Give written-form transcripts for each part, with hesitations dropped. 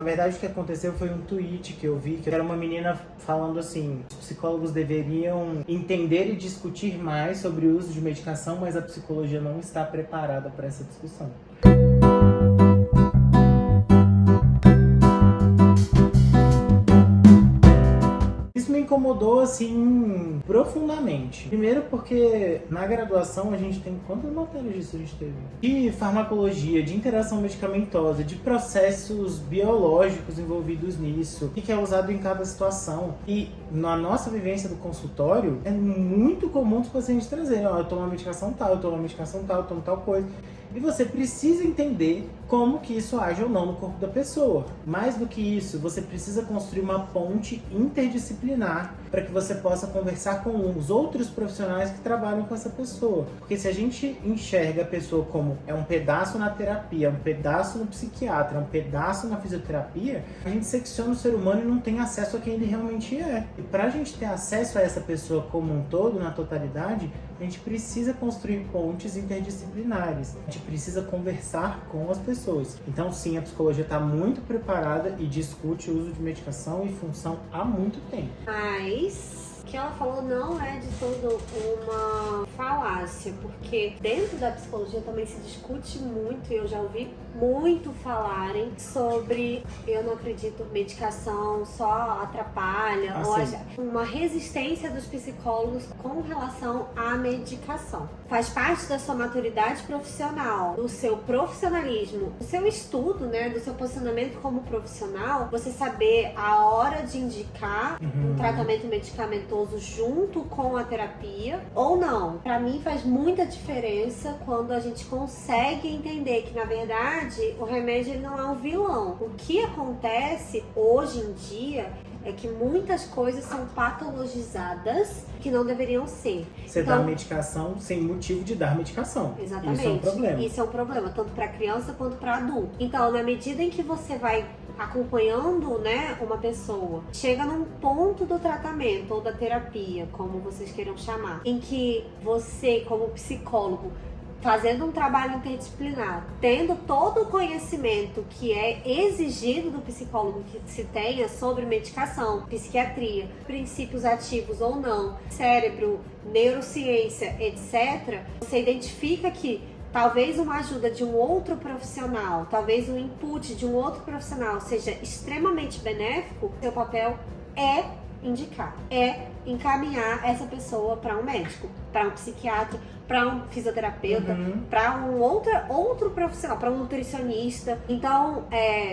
Na verdade, o que aconteceu foi um tweet que eu vi, que era uma menina falando assim: os psicólogos deveriam entender e discutir mais sobre o uso de medicação, mas a psicologia não está preparada para essa discussão. Isso me incomodou, assim, profundamente. Primeiro porque na graduação a gente tem... Quantas matérias disso a gente teve? De farmacologia, de interação medicamentosa, de processos biológicos envolvidos nisso, o que é usado em cada situação. E na nossa vivência do consultório, é muito comum os pacientes trazerem: ó, eu tomo uma medicação tal, eu tomo uma medicação tal, eu tomo tal coisa. E você precisa entender como que isso age ou não no corpo da pessoa. Mais do que isso, você precisa construir uma ponte interdisciplinar para que você possa conversar com os outros profissionais que trabalham com essa pessoa. Porque se a gente enxerga a pessoa como é um pedaço na terapia, um pedaço no psiquiatra, um pedaço na fisioterapia, a gente secciona o ser humano e não tem acesso a quem ele realmente é. E para a gente ter acesso a essa pessoa como um todo, na totalidade, a gente precisa construir pontes interdisciplinares. A gente precisa conversar com as pessoas. Então, sim, a psicologia está muito preparada e discute o uso de medicação e função há muito tempo. Mas o que ela falou não é de todo uma falácia, porque dentro da psicologia também se discute muito, e eu já ouvi muito falarem sobre: eu não acredito, medicação só atrapalha, ou uma resistência dos psicólogos com relação à medicação. Faz parte da sua maturidade profissional, do seu profissionalismo, do seu estudo, né, do seu posicionamento como profissional, você saber a hora de indicar um tratamento medicamentoso junto com a terapia ou não. Pra mim faz muita diferença quando a gente consegue entender que, na verdade, o remédio ele não é um vilão. O que acontece hoje em dia é que muitas coisas são patologizadas que não deveriam ser. Você dá medicação sem motivo de dar medicação. Exatamente. Isso é um problema. Isso é um problema, tanto para criança quanto para adulto. Então, na medida em que você vai acompanhando, né, uma pessoa, chega num ponto do tratamento ou da terapia, como vocês queiram chamar, em que você, como psicólogo, fazendo um trabalho interdisciplinar, tendo todo o conhecimento que é exigido do psicólogo que se tenha sobre medicação, psiquiatria, princípios ativos ou não, cérebro, neurociência, etc., você identifica que talvez uma ajuda de um outro profissional, talvez um input de um outro profissional seja extremamente benéfico, seu papel é indicar, é encaminhar essa pessoa para um médico, para um psiquiatra, para um fisioterapeuta, para um outro profissional, para um nutricionista. Então,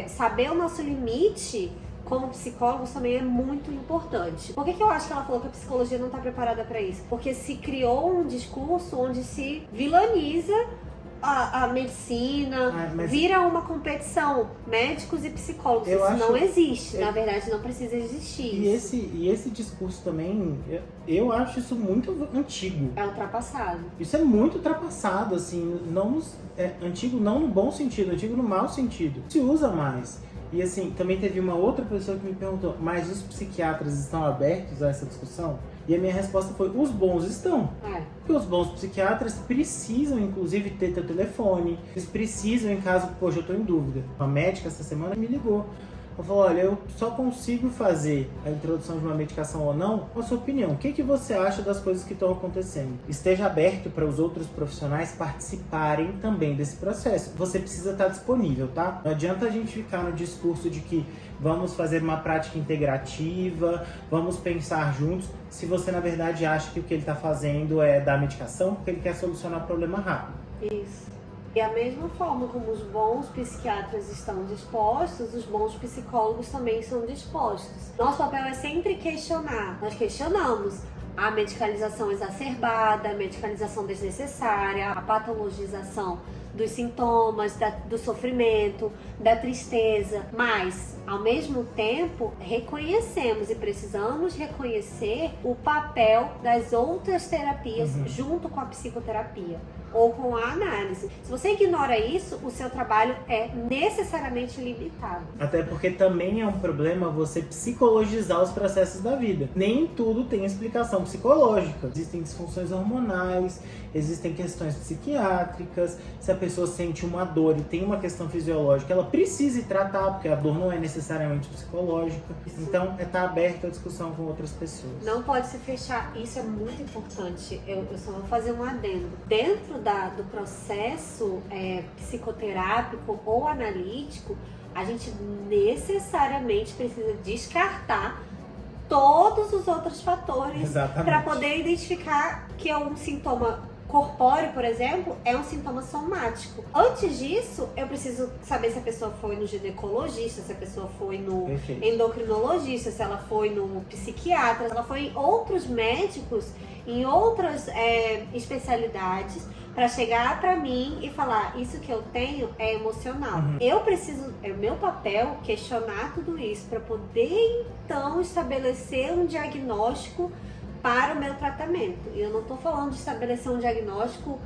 saber o nosso limite como psicólogos também é muito importante. Por que eu acho que ela falou que a psicologia não está preparada para isso? Porque se criou um discurso onde se vilaniza a medicina, vira uma competição, médicos e psicólogos. Isso não existe, na verdade não precisa existir. E esse discurso também, eu acho isso muito antigo. É ultrapassado. Isso é muito ultrapassado, assim, antigo não no bom sentido, antigo no mau sentido. Se usa mais. E assim, também teve uma outra pessoa que me perguntou: mas os psiquiatras estão abertos a essa discussão? E a minha resposta foi: os bons estão. Porque os bons psiquiatras precisam, inclusive, ter teu telefone. Eles precisam, em caso, poxa, eu tô em dúvida. Uma médica essa semana me ligou. Ela falou: olha, eu só consigo fazer a introdução de uma medicação ou não com a sua opinião. O que você acha das coisas que estão acontecendo? Esteja aberto para os outros profissionais participarem também desse processo. Você precisa estar disponível, tá? Não adianta a gente ficar no discurso de que vamos fazer uma prática integrativa, vamos pensar juntos, se você, na verdade, acha que o que ele está fazendo é dar medicação porque ele quer solucionar o problema rápido. Isso. E a mesma forma como os bons psiquiatras estão dispostos, os bons psicólogos também estão dispostos. Nosso papel é sempre questionar. Nós questionamos a medicalização exacerbada, a medicalização desnecessária, a patologização dos sintomas, do sofrimento, da tristeza, mas, ao mesmo tempo, reconhecemos e precisamos reconhecer o papel das outras terapias junto com a psicoterapia. ou com a análise. Se você ignora isso, o seu trabalho é necessariamente limitado. Até porque também é um problema você psicologizar os processos da vida. Nem tudo tem explicação psicológica. Existem disfunções hormonais, existem questões psiquiátricas. Se a pessoa sente uma dor e tem uma questão fisiológica, ela precisa ir tratar, porque a dor não é necessariamente psicológica. Então, tá aberta a discussão com outras pessoas. Não pode se fechar. Isso é muito importante. Eu só vou fazer um adendo. Dentro do processo psicoterápico ou analítico, a gente necessariamente precisa descartar todos os outros fatores para poder identificar que é um sintoma corpóreo, por exemplo, é um sintoma somático. Antes disso, eu preciso saber se a pessoa foi no ginecologista, se a pessoa foi no endocrinologista, se ela foi no psiquiatra, se ela foi em outros médicos, em outras especialidades, para chegar para mim e falar, isso que eu tenho é emocional. Eu preciso, é meu papel questionar tudo isso para poder então estabelecer um diagnóstico para o meu tratamento. E eu não estou falando de estabelecer um diagnóstico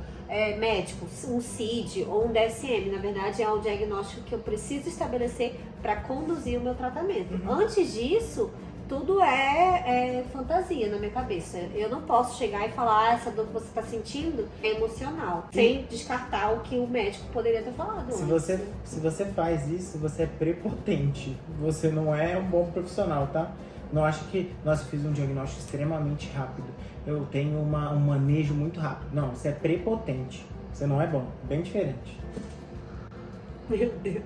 médico, um CID ou um DSM. Na verdade, é um diagnóstico que eu preciso estabelecer para conduzir o meu tratamento. Antes disso, tudo é fantasia na minha cabeça. Eu não posso chegar e falar, essa dor que você está sentindo é emocional, sem descartar o que o médico poderia ter falado. Se você faz isso, você é prepotente. Você não é um bom profissional, tá? Não acho que, nossa, eu fiz um diagnóstico extremamente rápido. Eu tenho um manejo muito rápido. Não, você é prepotente. Você não é bom. Bem diferente. Meu Deus.